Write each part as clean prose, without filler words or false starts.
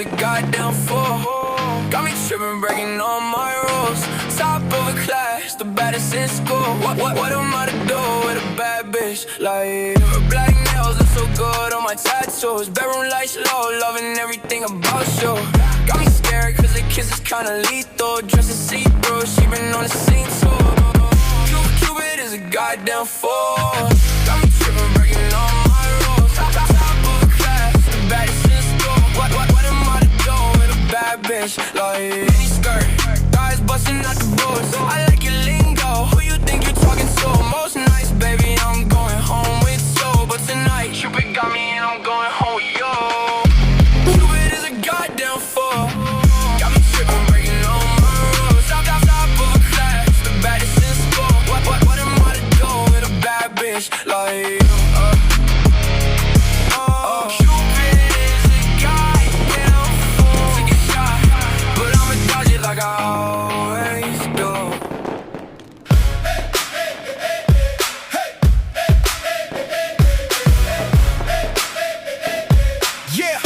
a goddamn fool. Got me tripping, breaking all my rules. Top of a class, the baddest in school. What am I to do with a bad bitch like you? Her black nails look so good on my tattoos. Bedroom lights low, loving everything about you. Got me scared cause the kiss is kinda lethal. Dressed see-through, she been on the scene too. Cupid is a goddamn fool. Got me tripping, breaking all my rules. Top of a class, the baddest in school. What am I to do with a bad bitch like any skirt? Guys busting out the boots. I like your lingo. Who you think you're talking to? Most nights, baby, I'm going home with you. But tonight, Cupid got me and I'm going home with you. Cupid is a goddamn fool. Got me tripping, breaking all my rules. Top of a class, the baddest in school. What am I to do with a bad bitch like you? Cupid is a goddamn fool. Take a shot, but I'ma dodge it like I always do. Yeah,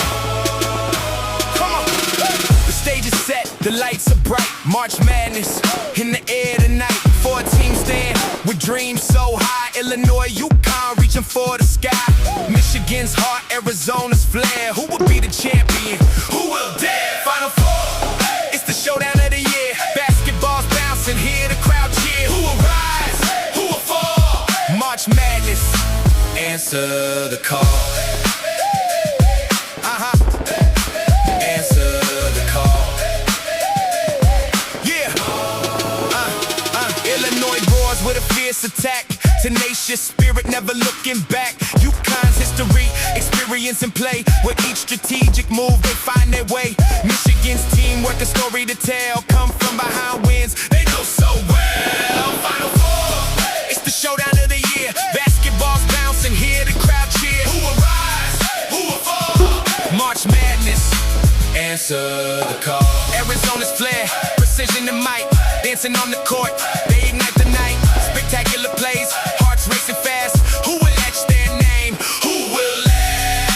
come on. The stage is set, the lights are bright. March Madness in the air tonight. 4 teams stand with dreams so high. Illinois, UConn reaching for the sky. Michigan's heart, Arizona's flair. Who will be the champion? Who will dare? Final Four. It's the showdown of the year. Basketball's bouncing, hear the crowd cheer. Who will rise? Who will fall? March Madness. Answer the call. Answer the call. Yeah. Illinois roars with a fierce attack. Tenacious spirit, never looking back. UConn's history, experience and play. With each strategic move, they find their way. Michigan's teamwork, a story to tell. Come from behind wins, they know so well. Final Four, it's the showdown of the year. Basketball's bouncing, hear the crowd cheer. Who will rise? Who will fall? March Madness. Answer the call. Arizona's flair, precision and might. Dancing on the court, they ignite the night. Spectacular plays, hearts racing fast. Who will etch their name? Who will last?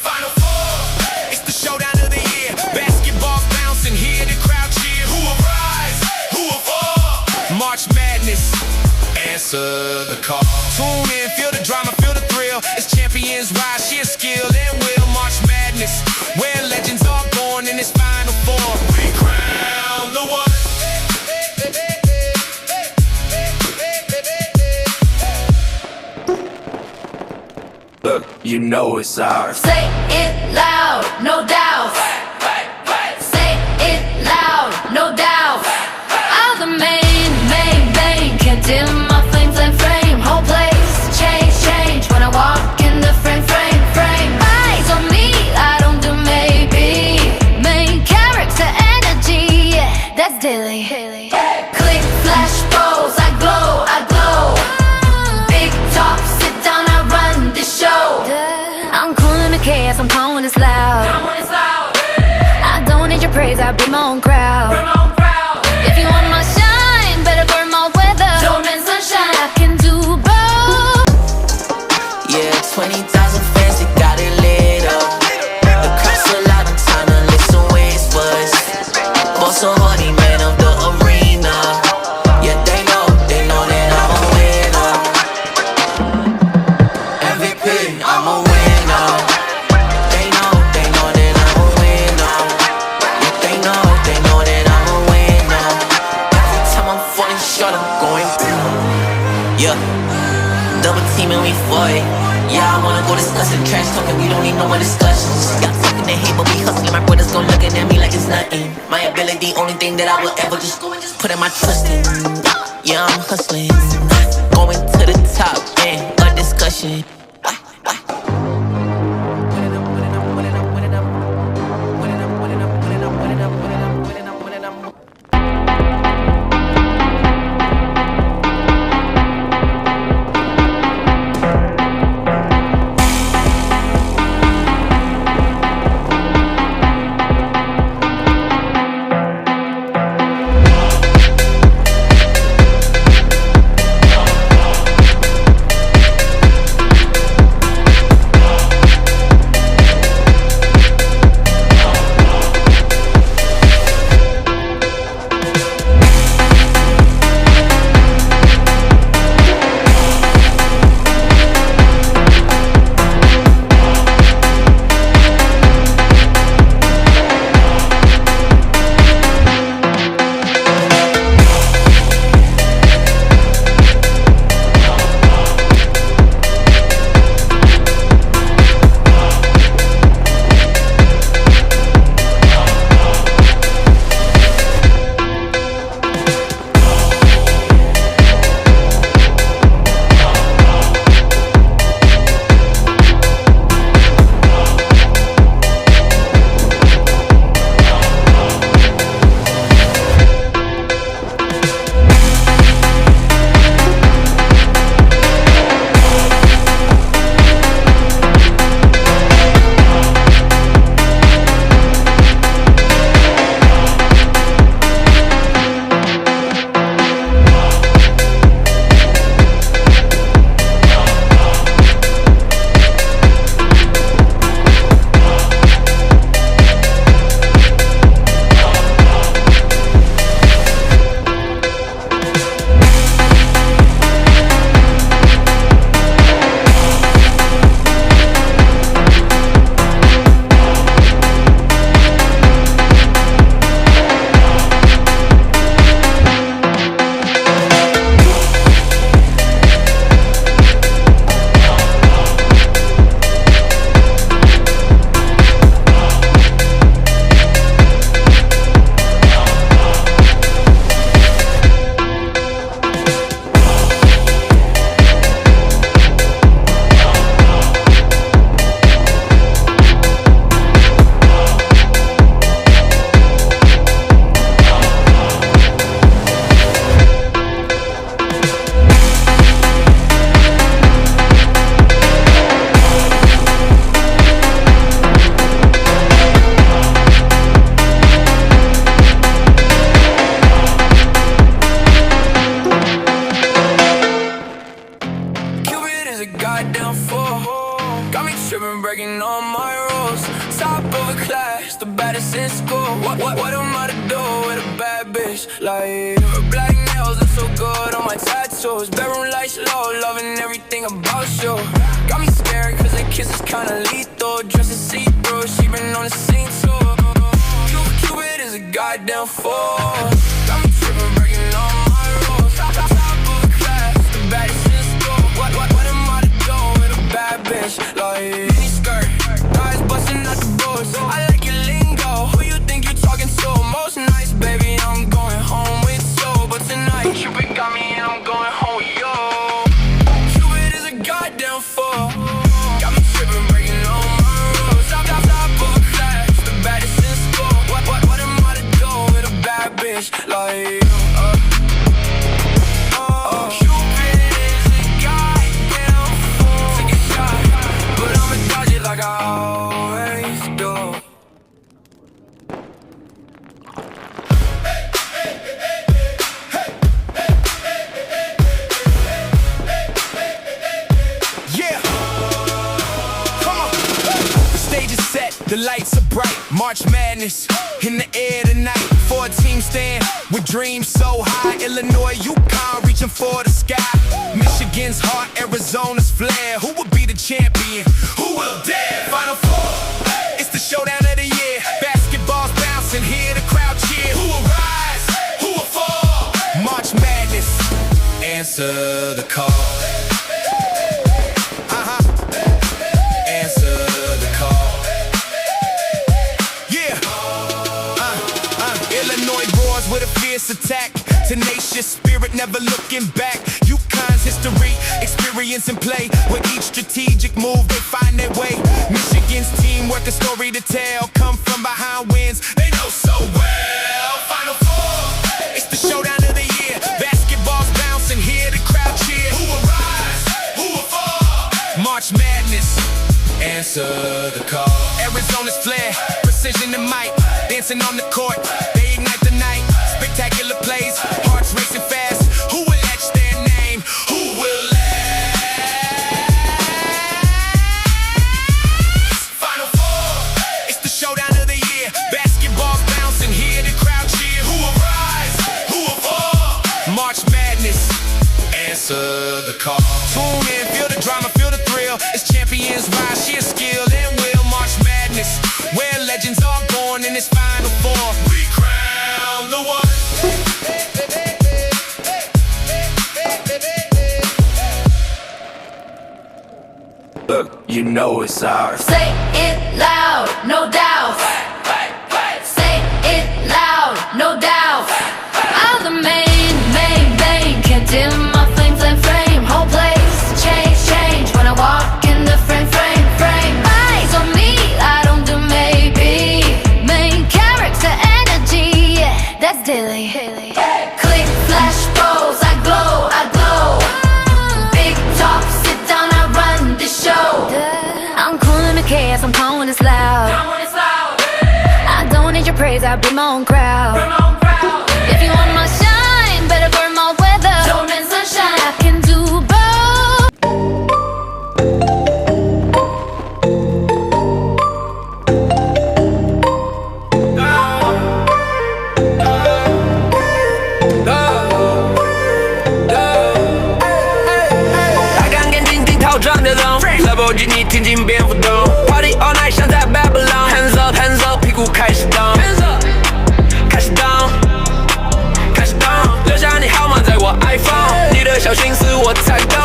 Final Four, it's the showdown of the year. Basketball's bouncing, hear the crowd cheer. Who will rise? Who will fall? March Madness. Answer the call. Tune in, feel the drama, feel the thrill. It's champions rise, sheer skill and will. March Madness, where legends are born in this Final Four. We crown the one. Look, you know it's ours. Say it loud, no doubt. Say it loud, no doubt. I'm the main, can't dim my flame, flame. Whole place, change when I walk in the frame. Eyes on me, I don't do maybe. Main character energy, yeah, that's daily. Click, flash, pose, I glow. Big talk, sit down, I run the show. I'm calling the chaos, I'm calling this loud. I don't need your praise, I bring my own crowd. If you want my shine, better burn my weather. Don't mean sunshine, I can do both. Yeah, 20,000 fans, they got it lit up. The crowd so loud, I'm trying to listen where it's was. Boss so hardy, man of the arena. Yeah, they know that I'm a winner. MVP, I'm a winner. They know that I'm a winner. Yeah, they know that I'm a winner. Every time I'm falling short, I'm going through. Yeah, double teaming, we fight. Yeah, I wanna go discussing trash talking, we don't need no more discussions. Y'all talking to hate, but we hustling. My brothers gon' looking at me like it's nothing. My ability, only thing that I will ever just go and just put in my trust in. Yeah, I'm hustling, going to the top, and a discussion. Got me tripping, breaking all my rules. Top of a class, the baddest in school. What am I to do with a bad bitch like you? Her black nails look so good on my tattoos. Bedroom lights low, loving everything about you. Got me scared cause the kiss is kinda lethal. Dresses see-through, she been on the scene too. Cupid is a goddamn fool. Got me tripping, breaking all my rules. Top of a class, the baddest in school. What am I to do with a bad bitch like mini skirt, thighs busting out the boots. I like your lingo, who you think you talking to? Most nights, baby, I'm going home with you. But tonight, Cupid got me and I'm going home with you. Cupid is a goddamn fool. Got me tripping, breaking all my rules. Top of a class, the baddest in school. What am I to do with a bad bitch like you? Like I always do. Yeah. Come on. The stage is set, the lights are bright. March Madness in the air tonight. For a team stand with dreams so high. Illinois, UConn reaching for the sky. Michigan's heart, Arizona's flair. Who will be the champion? Who will dare? Final four. It's the showdown of the year. Basketball's bouncing, hear the crowd cheer. Who will rise? Who will fall? March Madness. Answer the call. Answer the call. Yeah. Illinois roars with a fierce attack. Tenacious spirit, never looking back. UConn's history, experience and play. With each strategic move, they find their way. Michigan's teamwork, a story to tell. Come from behind wins, they know so well. Final four, it's the showdown of the year. Basketball's bouncing, hear the crowd cheer. Who will rise? Who will fall? March Madness, answer the call. Arizona's flair, precision and might. Dancing on the court, they ignite the night. Spectacular plays, hearts racing fast. Who will etch their name? Who will last? Final four, it's the showdown of the year. Basketball's bouncing, hear the crowd cheer. Who will rise? Who will fall? March Madness, answer the call. Tune in, feel the drama, feel the thrill. It's champions rise, sheer skill and will. March Madness, where legends are born in this final four. We crown the one. Look, you know it's ours. Say it loud, no doubt. Say it loud, no doubt. I'm the main, can't dim my flame, flame. Whole place change when I walk in the frame. Eyes on me, I don't do maybe. Main character energy, that's daily. Click, flash, pose, I glow. Big talk, sit down, I run the show. I'm cool in the chaos, I'm calling it loud. I don't need your praise, I bring my own crowd. If you want my shine, better burn my weather. Don't end sunshine, I can do both. Lamborghini 天津蝙蝠洞 Party all night 像在 Babylon Hands up, hands up 屁股开始动 开始动留下你号码在我 iPhone 你的小心思我才懂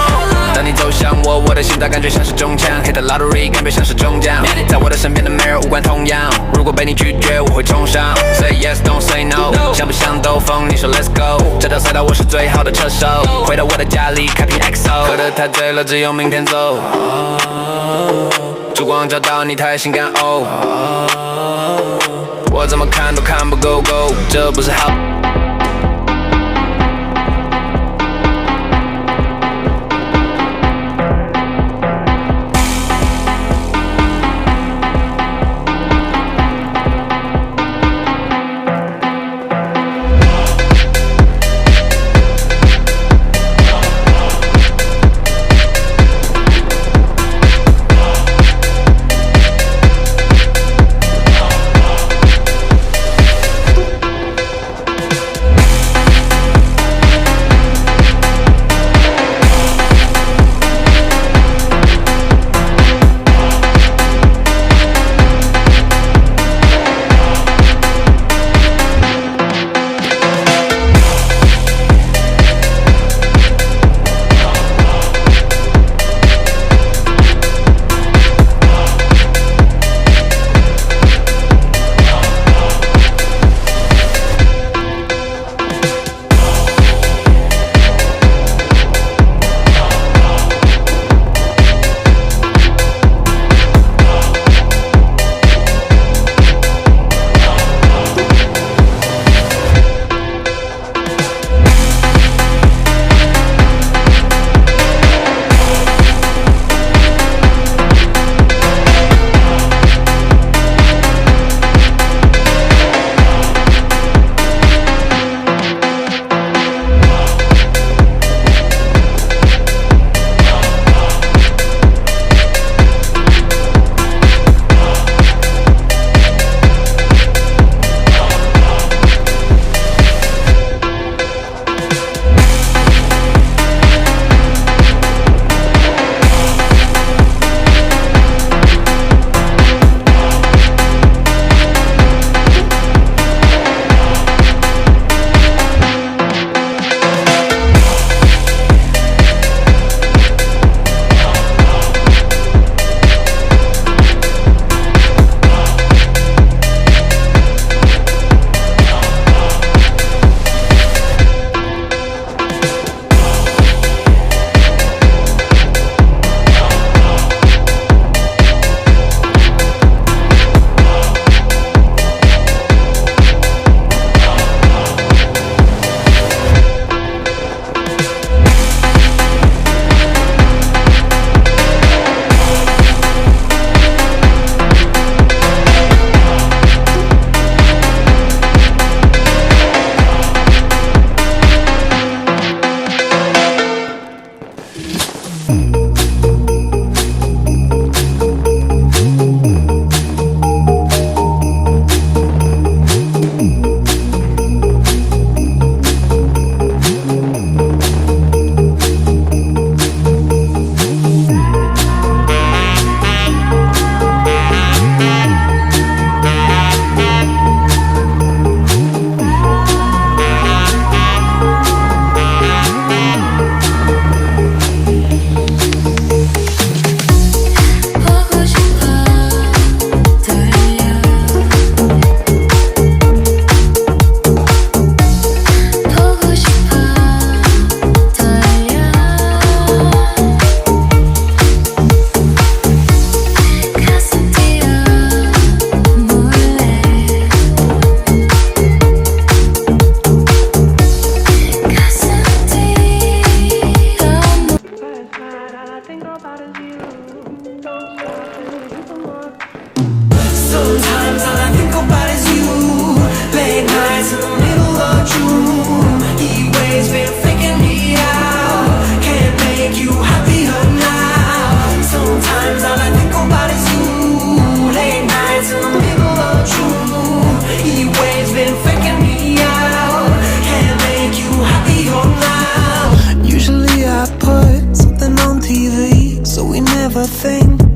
当你走向我，我的心脏感觉像是中枪 Hit the lottery 感觉像是中奖在我的身边的没人无关痛痒如果被你拒绝我会冲上 Say yes, don't say no 想不想兜风你说 Let's go 这条赛道我是最好的车手回到我的家里开瓶 XO 喝得太醉了只有明天走烛光照到你太性感哦我怎么看都看不够够这不是好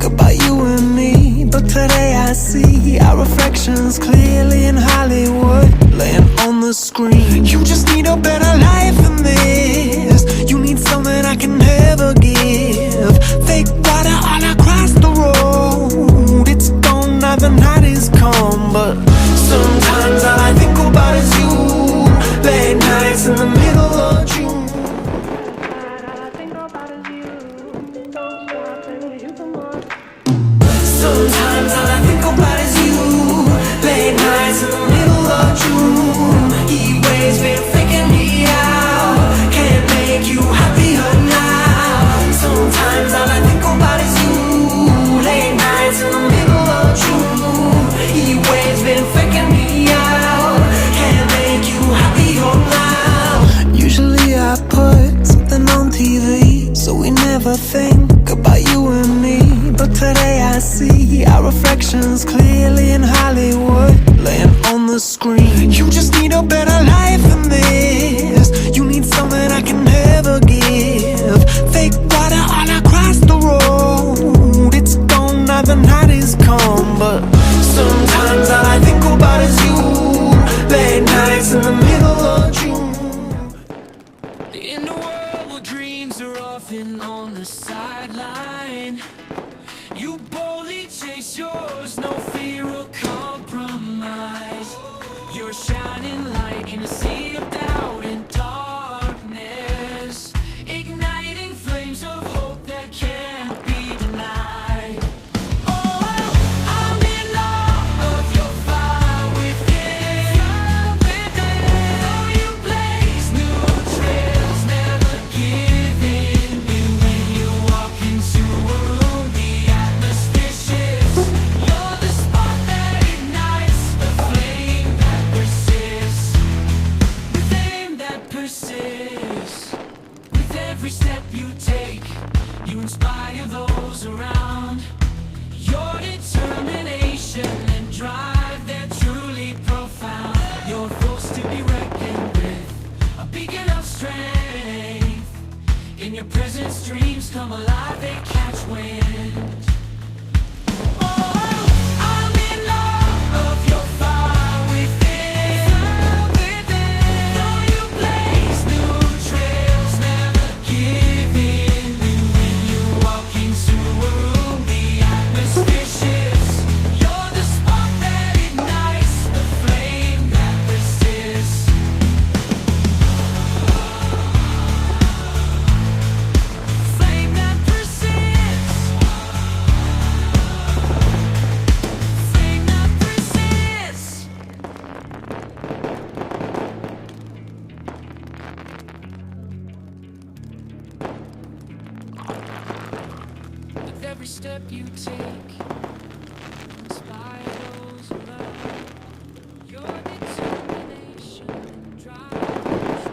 about you and me, but today I see our reflections clearly in Hollywood, laying on the screen. You just need a better life than this. You need something I can never give. Fake water all across the road. It's gone now, the night is come, but sometimes all I think about is you. Late nights in the middle of June. Sometimes all I think about is you. Late nights in the middle of June. Heat waves been faking me out. Can't make you happier now. Sometimes all I think about is you. Late nights in the middle of June. Heat waves been faking me out. Can't make you happier now. Usually I put something on TV, so we never think about you and me. But today I see our reflections clearly in Hollywood, laying on the screen. You just need a better life than this. You need something I can never give. Fake water all across the road. It's gone now, the night is come, but sometimes all I think about is you. Late nights in the middle of June. In a world where dreams are often on the sideline, you boldly chase yours, no fear or compromise. You're a shining light in a sea of doubt and darkness, igniting flames of hope that can't be denied. Oh, I'm in awe of your fire within. Though you blaze new trails, never giving in. When you walk into a room, the atmosphere shifts. You're the spark that ignites the flame that persists. With aim that persists. With every step you take, you inspire those around. Your determination and drive, they're truly profound. You're a force to be reckoned with, a beacon of strength. In your presence, dreams come alive, they catch wind. Oh, I'm in awe of your fire within. Though you blaze new trails, never giving in. When you walk into a room, the atmosphere shifts. You're the spark that ignites the flame that persists. Flame that persists. Flame that persists. With every step you take, inspire those around. Your determination drives.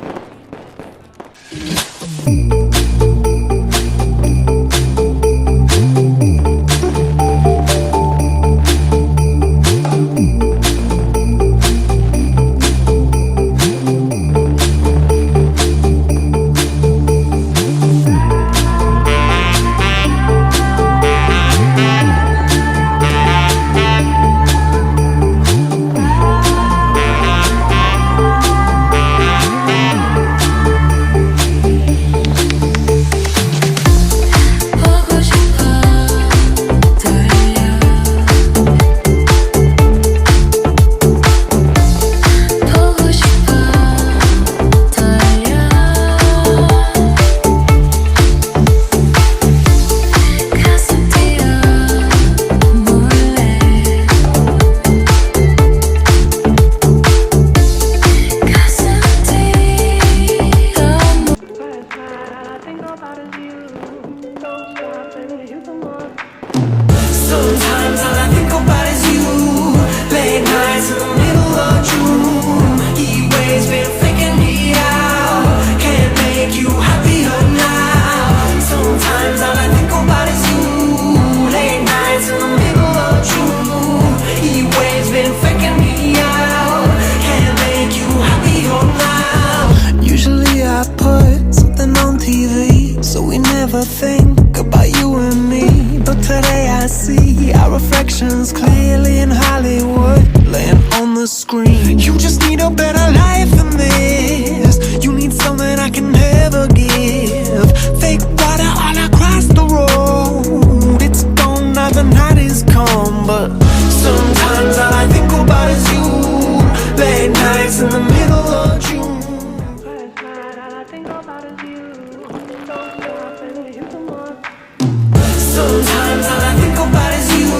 I see our reflections clearly in Hollywood, laying on the screen. You just need a better life than this. You need something I can never give. Fake water all across the road. It's gone now, the night is come, but sometimes all I think about is you. Late nights in the middle of June. Last night all I think about is you. Don't stop and hit the mark. Sometimes all I think about is you.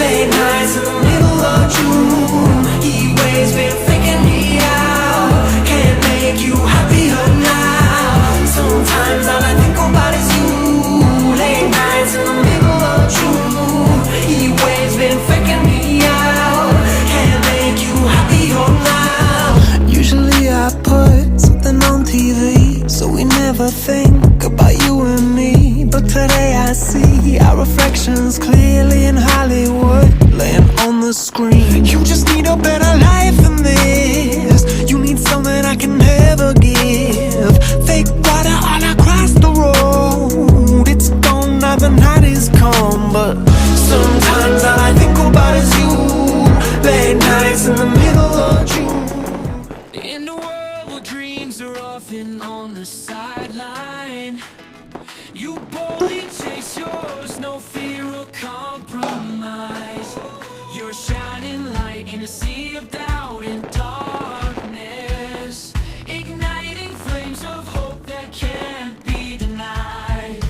Late nights in the middle of June. Heat waves been faking me out. Can't make you happier now. Sometimes all I think about is you. Late nights in the middle of June. Heat waves been faking me out. Can't make you happier now. Usually I put something on TV, so we never think about you and me. But today I see our reflections clearly in Hollywood, laying on the screen. You just need a better life than this. You need something I can never give. Fake water all across the road. It's gone now, the night is come, but sometimes all I think about is you. Late nights in the middle of June. In a world where dreams are often on the sideline, you boldly chase yours, no fear or compromise. You're a shining light in a sea of doubt and darkness, igniting flames of hope that can't be denied.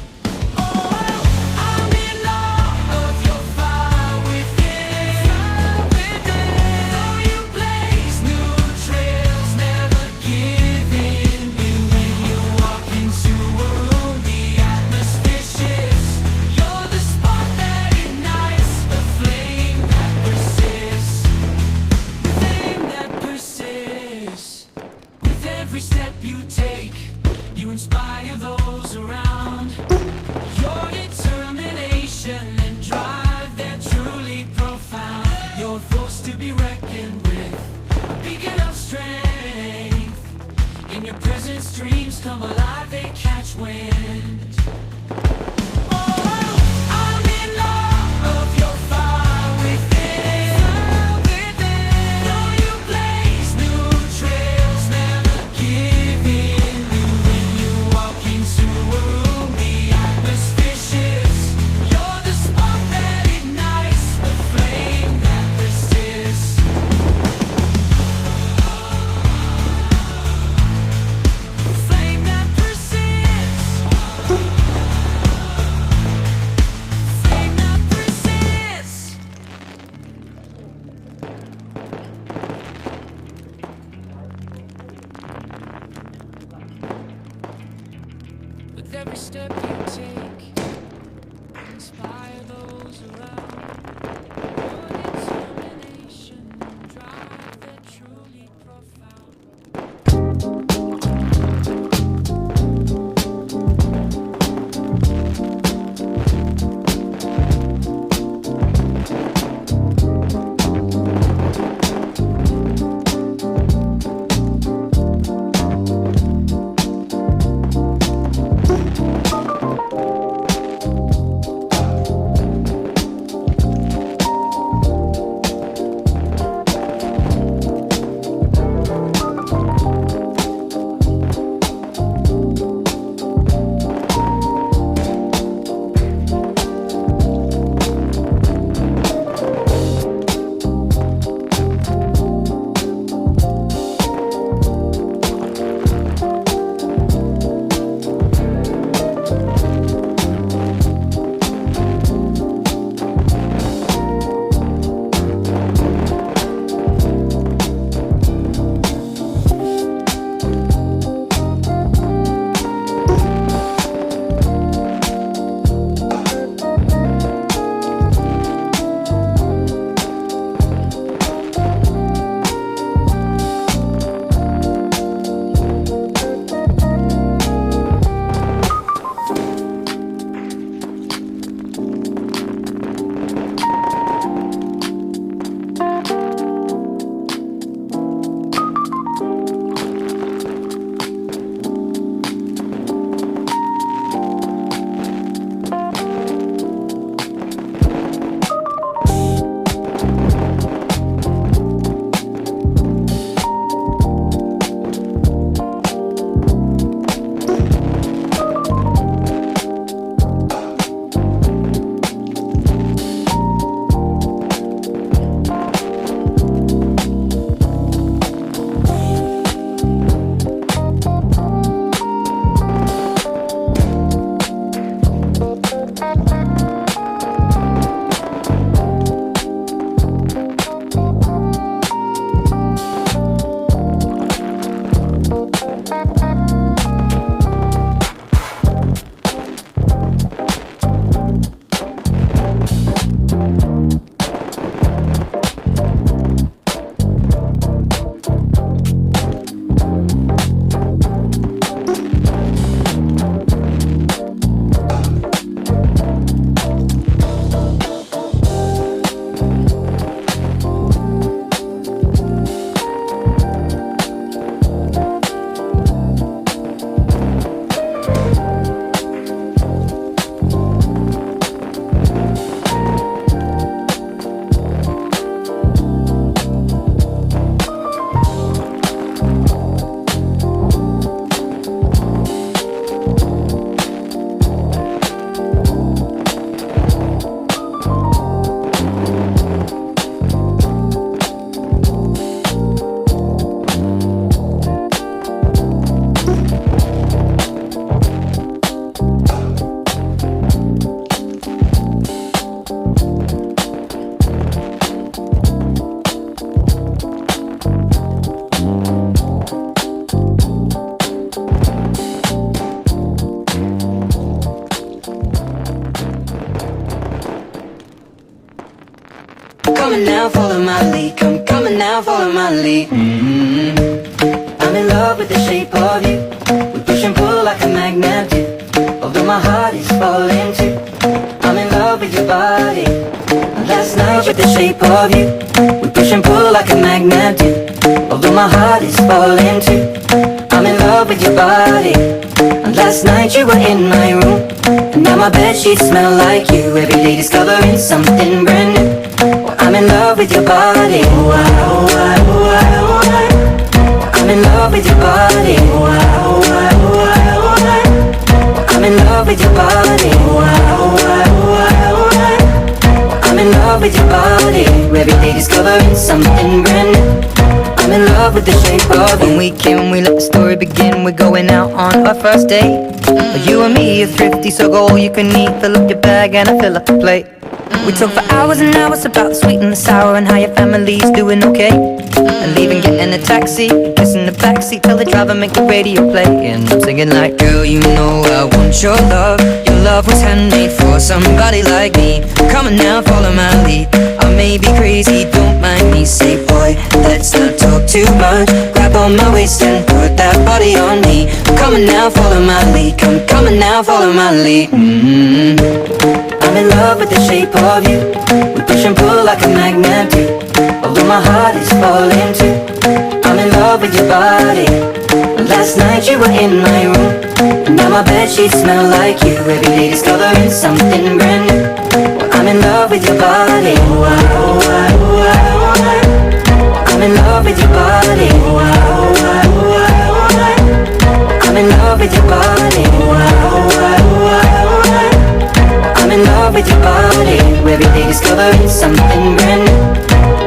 Oh, I'm in awe of your fire within. Though you blaze new trails, never giving in. When you walk into a room, the atmosphere shifts. You're the spark that ignites the flame that persists. The flame that persists. With every step you take, you inspire those around. Your determination and drive, they're truly profound. You're a force to be reckoned with, a beacon of strength. In your presence, dreams come alive, they catch wind. Oh, I'm in awe of your fire within. Though you blaze new trails, never give in. When you walk into a room, the atmosphere shifts. You're the spark that ignites the flame that persists. Flame that persists. Flame that persists. With every step you take, inspire those around. Your determination and drive, they're truly profound. coming now, follow my lead. Come coming now, follow my lead. I'm in love with the shape of you. We push and pull like a magnet do. Although my heart is falling too, I'm in love with your body. Last night with the shape of you, we push and pull like a magnet do. Although my heart is falling too, I'm in love with your body. Last night you were in my room, and now my bedsheets smell like you. Every day discovering something brand new. Well, I'm in love with your body. Oh, I, oh, I, oh, I, oh, I. I'm in love with your body. Oh, I, oh, I, oh, I, oh, I. I'm in love with your body. Oh, I, oh, I, oh, I, oh, I. I'm in love with your body. Every day discovering something brand new. I'm in love with the shape of you. When we came, we let the story begin. We're going out on our first date. You and me are thrifty, so go all you can eat. Fill up your bag and I fill up the plate. We talk for hours and hours about the sweet and the sour and how your family's doing okay. And leaving, getting a taxi, kissing the backseat, tell the driver make the radio play. And I'm singing like, girl, you know I want your love. Your love was handmade for somebody like me. Come on now, follow my lead. I may be crazy, don't mind me. Say, boy, let's not talk too much. Grab on my waist and put that body on me. Come on now, follow my lead. Come on now, follow my lead. I'm in love with the shape of you. We push and pull like a magnet do. Although my heart is falling too, I'm in love with your body. Last night you were in my room, and now my bedsheets smell like you. Every day discovering something brand new. Well, I'm in love with your body. Oh, I, oh, I, oh, I, oh, I. I'm in love with your body. Oh, I, oh, I, oh, I, oh, I. I'm in love with your body. Oh, I, oh, I, oh, I, oh, I. I'm in love with your body. Every day discovering something brand new.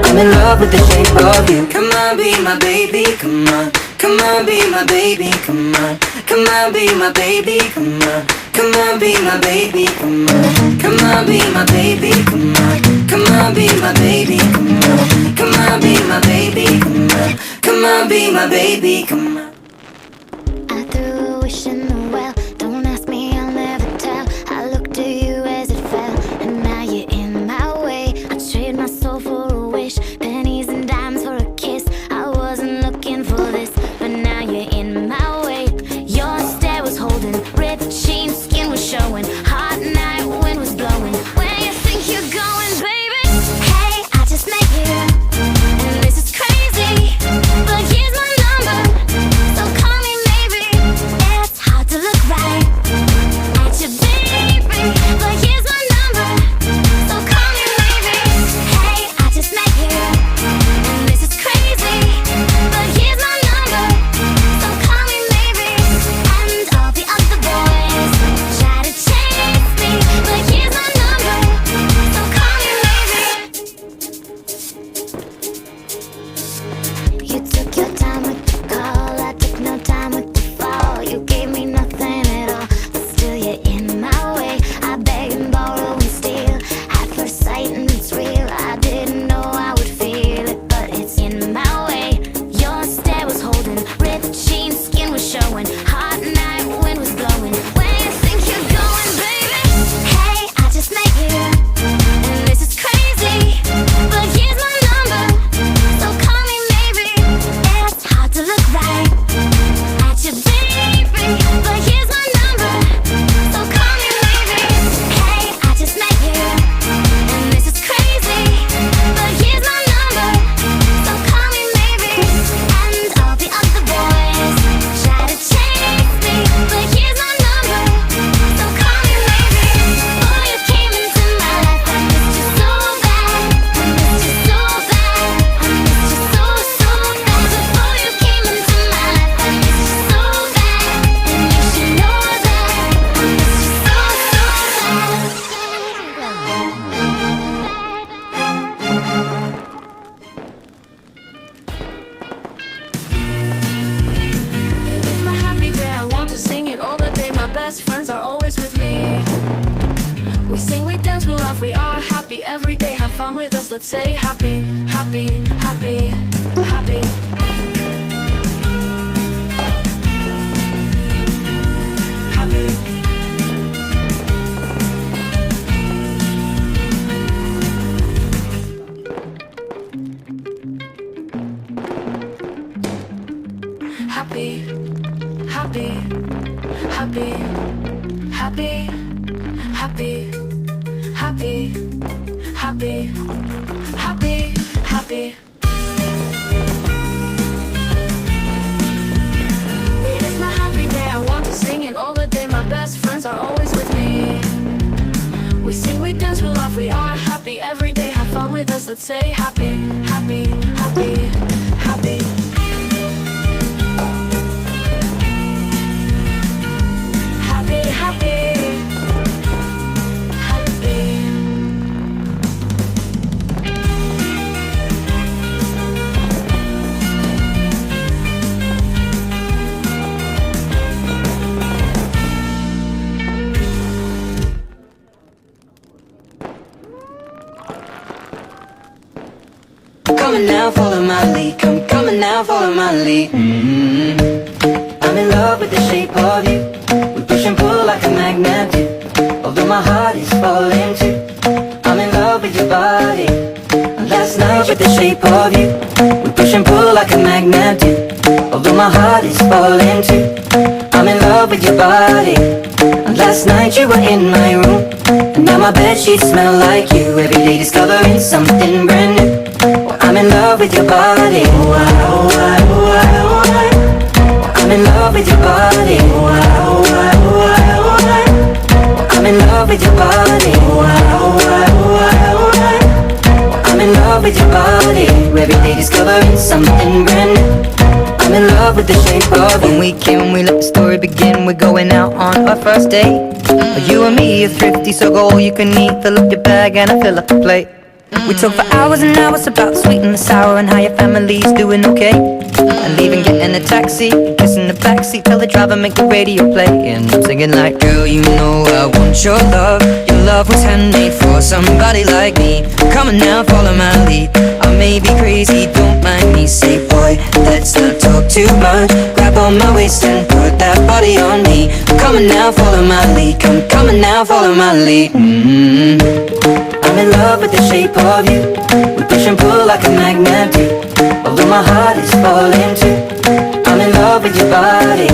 I'm in love with the shape of you. Come on, be my baby, come on. Come on, be my baby, come on. Come on, be my baby, come on. Come on, be my baby, come on. Come on, be my baby, come on. Come on, be my baby, come on. Come on, be my baby, come on. Come on, be my baby, come on. I threw a wish in the well. Don't ask me, I'll never tell. I looked to you as it fell, and now you're in my way. I trade my soul for a wish, pennies and dimes for a kiss. I wasn't looking for this, but now you're in my way. Your stare was holding, ripped jeans, skin was showing. Hot night, wind was blowing. Where you think you're going, baby? Hey, I just met you, and this is crazy, but here's my number, so call me maybe. It's hard to look right at your baby, but here's my number, so call me maybe. Hey, I just met you, and this is crazy, but here's my number, so call me maybe. And all the other boys try to chase me, but here's my number, so call me maybe. You took your time with the call, I took no time with the fall. You gave me nothing at all, but still you're in my way. I beg and borrow and steal at first sight, and it's real. I didn't know I would feel it, but it's in my way. Your stare was holding, ripped jeans, skin was showing. Hot night, wind was blowing. Where you think you're going, baby? Hey, I just met you, and this is crazy, but here's my number, so call me maybe. It's hard to look right at your baby, but here's my number, so call me maybe. Hey, I just met you, and this is crazy, but here's my number, so call me maybe. And all the other boys try to chase me, but here's my number, so call me maybe. Before you came into my life, I missed you so bad. I missed you so bad. I missed you so, so bad. Before you came into my life, I missed you so bad. And you should know that I missed you so, It's my happy day, I want to sing it all the day. My best friends are always with me. We sing, we dance, we laugh, we are happy every day. Have fun with us, let's say happy, happy, happy, happy. Happy. happy, happy, happy, happy, happy, happy, happy. It's my happy day, I want to sing it all the day. My best friends are always with me. We sing, we dance, we laugh, we are happy every day. Have fun with us, let's say happy, happy, happy, happy. Happy, happy, happy. Coming now, follow my lead. Come coming now, follow my lead. I'm in love with the shape of you. We push and pull like a magnet do. Although my heart is falling too. I'm in love with your body. Last night with the shape of you. We push and pull like a magnet do. Although my heart is falling too. I'm in love with your body. Last night you were in my room. And now my bedsheets smell like you. Every day discovering something brand new. I'm in love with your body. I'm in love with your body. I'm in love with your body. I'm in love with your body. Every day discovering something brand new. I'm in love with the shape of you. When we came and we let the story begin, we're going out on our first date. You and me are thrifty, so go all you can eat. Fill up your bag and I fill up the plate. We talk for hours and hours about sweet and the sour and how your family's doing okay. And leaving, getting a taxi, kissing the backseat, tell the driver make the radio play. And I'm singing like, girl, you know I want your love. Your love was handmade for somebody like me. Come on now, follow my lead. I may be crazy, don't mind me. Say, boy, let's not talk too much. Grab on my waist and put that body on me. Come on now, follow my lead. Come on now, follow my lead. I'm in love with the shape of you. We push and pull like a magnet do. Although my heart is falling too. I'm in love with your body.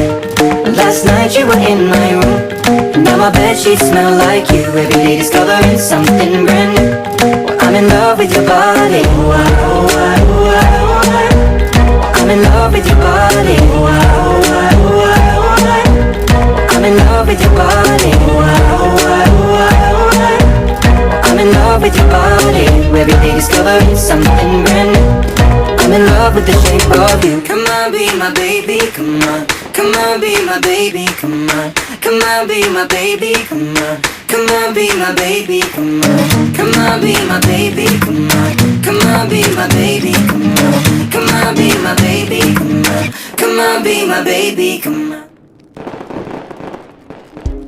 Last night you were in my room. And now my bedsheets smell like you. Every day discovering something brand new. I'm in love with your body. I'm in love with your body. I'm in love with your body. I'm in love with your body. Every day discovering something brand new. I'm in love with the shape of you. Come on, be my baby, come on. Come on, be my baby, come on. Come on, be my baby, come on. Come on, be my baby, come on. Come on, be my baby, come on. Come on, be my baby, come on. Come on, be my baby, come on. Come on, be my baby, come on.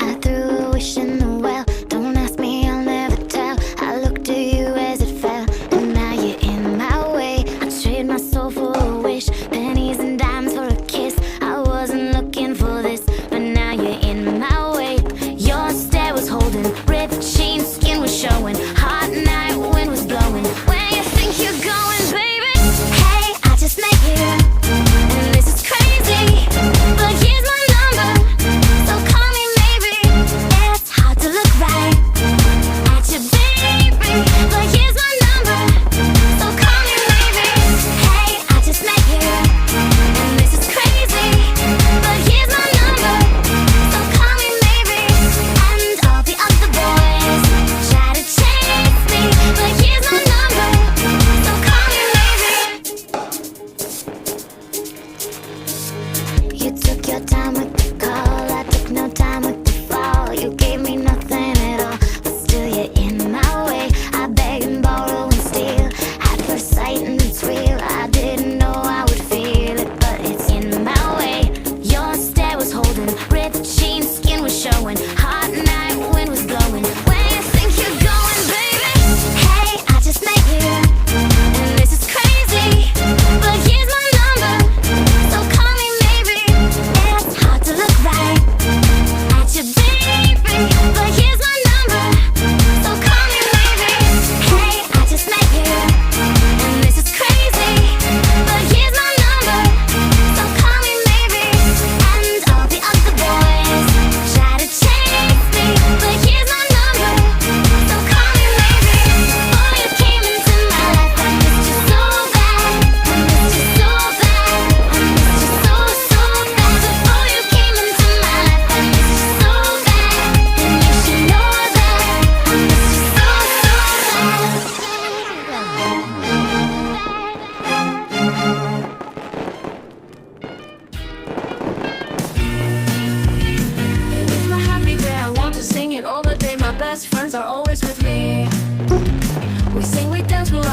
I threw a wish in the well. Don't ask me, I'll never tell. I looked at you as it fell, and now you're in my way. I trade my soul for a wish, pennies and dimes for a kiss. I wasn't looking for this, but now you're in my way. Your stare was holding, ripped jeans, skin was showing. Hot night, wind was blowing. Where you think you're going, baby? Hey, I just met you, and this is crazy. But here's my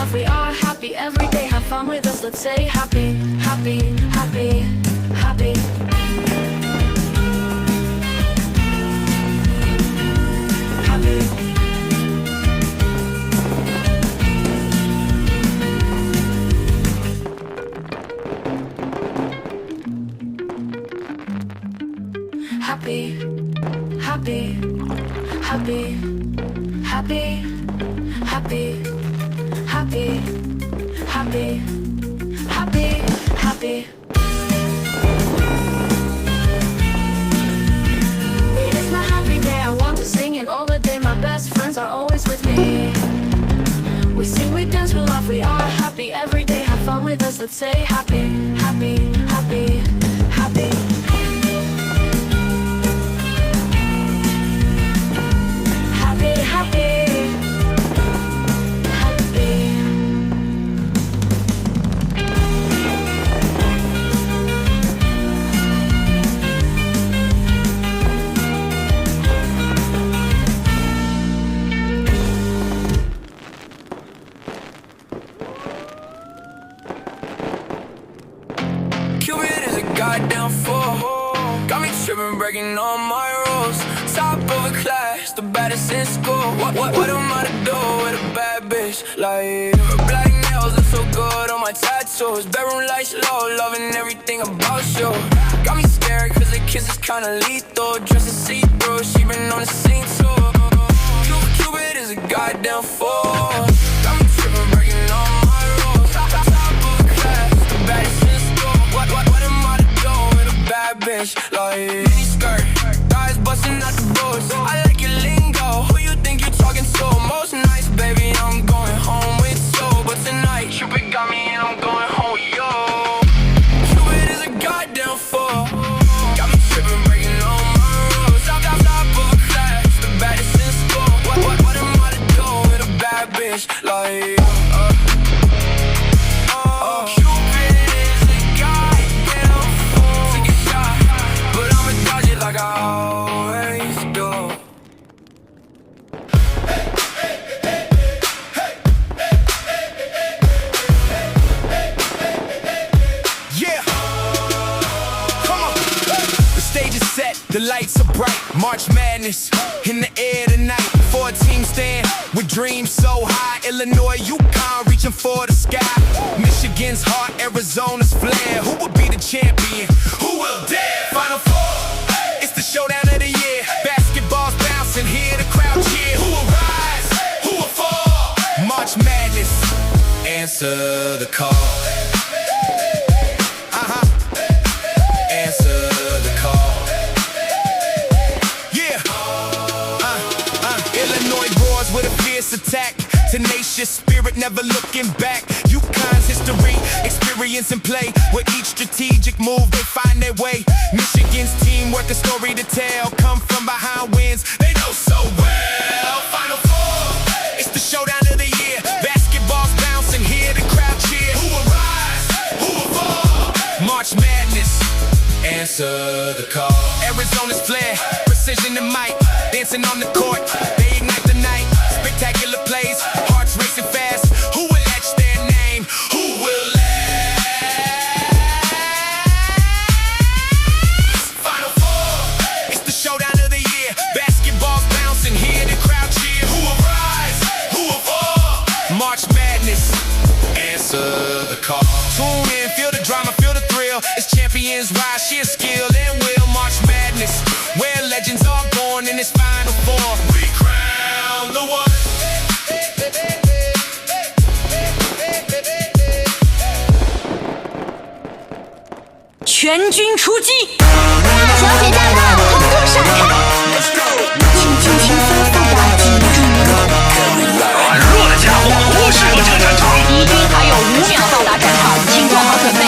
laugh, we are happy every day. Have fun with us, let's say happy, happy, happy, happy. Happy. Happy, happy, happy, happy, happy, happy, happy, happy, happy. It is my happy day, I want to sing it all the day. My best friends are always with me. We sing, we dance, we laugh, we are happy every day. Have fun with us, let's say happy, happy, happy, happy. Happy, happy, happy. Cupid is a goddamn fool. Got me tripping, breaking all my rules. Top of a class, the baddest in school. What am I to do with a bad bitch like her? Black nails look so good on my tattoos. Bedroom lights low, loving everything about you. Got me scared cause the kiss is kinda lethal. Dressed to see through, she been on the scene too. Cupid is a goddamn fool. Got me tripping, breaking all my rules. Top of a class, the baddest in school. What am I to do with a bad bitch like mini skirt? Guys busting out the boots. I like your lingo. Who you think you talking to? Most nights, baby, I'm going home with you. But tonight, Cupid got me and I'm going home with you. Cupid is a goddamn fool. Got me tripping, breaking all my rules. Top of a class, the baddest in school. What am I to do with a bad bitch like Cupid is a goddamn fool. Take a shot, but I'ma dodge it like I always do. Yeah. Come on. The stage is set, the lights are bright. March Madness in the air tonight. 4-team stand with dreams so high. Illinois, UConn reaching for the sky. Michigan's heart, Arizona's flair. Who will be the champion? Who will dare? Final four. It's the showdown of the year. Basketball's bouncing, hear the crowd cheer. Who will rise? Who will fall? March Madness. Answer the call. Answer the call. Yeah. Illinois roars with a fierce attack. Tenacious spirit, never looking back. UConn's history, experience and play. With each strategic move, they find their way. Michigan's teamwork, a story to tell. Come from behind wins, they know so well. Final four, it's the showdown of the year. Basketball's bouncing, hear the crowd cheer. Who will rise? Who will fall? March Madness. Answer the call. Arizona's flair, precision and might. Dancing on the court, they ignite the night. Spectacular plays, hearts racing fast. Who will etch their name? Who will last? Final four, it's the showdown of the year. Basketball's bouncing, hear the crowd cheer. Who will rise? Who will fall? March Madness. Answer the call. Tune in, feel the drama, feel the thrill. It's champions rise, sheer skill and will. March Madness, where legends are born in this final four. We crown the one. 全军出击！小姐驾到，红兔闪开！请尽情发送的击中软弱的家伙不适合这个战场。敌军还有5秒到达战场，请做好准备。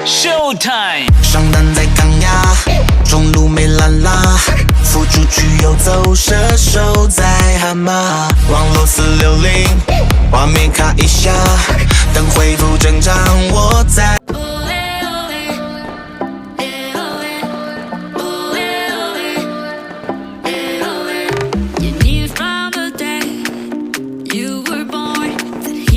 Showtime！ 上弹在钢牙，中路没蓝啦，辅助区游走，射手在喊骂。网络460，画面卡一下，等恢复正常，我在。You knew from the day you were born that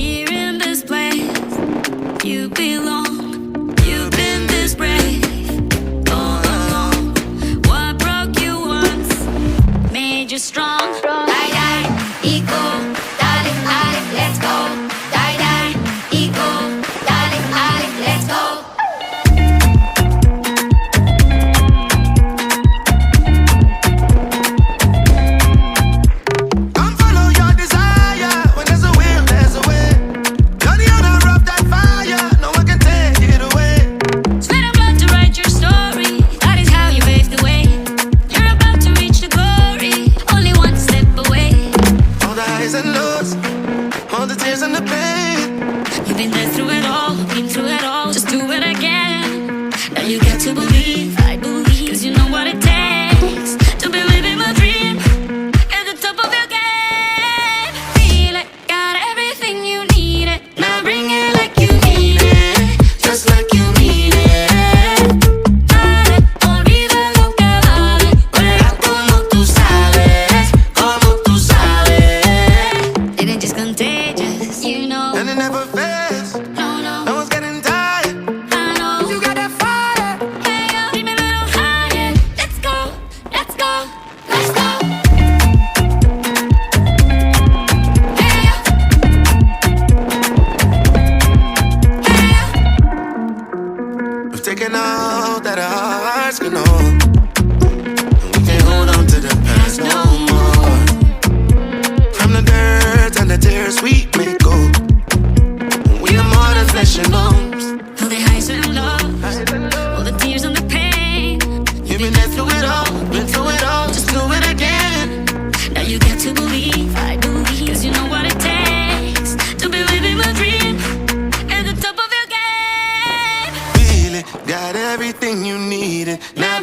tears and the pain. You've been there through it all, been through it all. Just do it again. Now you got to believe, I believe, 'cause you know what it takes to be living my dream at the top of your game. Feel it, got everything you need it. Now bring it like you need it, just like you need it. Dale, olvida lo que vale, juega como tú sabes, como tú sabes. And it's just contagious, you know. And it never fails. No, no, No one's getting tired. I know. You got that fire. Hey, yo, keep me a little higher. Let's go, let's go, let's go. Hey, yo. Hey, yo. We've taken all that our hearts can hold, and we can't hold on to the past no more. From the dirt and the tears we may go, we are more than flesh and bones. All the highs and lows, all the tears and the pain. You've been there through it all, been through it all. Just do it again. Now you got to believe, I believe, 'cause you know what it takes to be living my dream at the top of your game. Feel it, got everything you needed. Now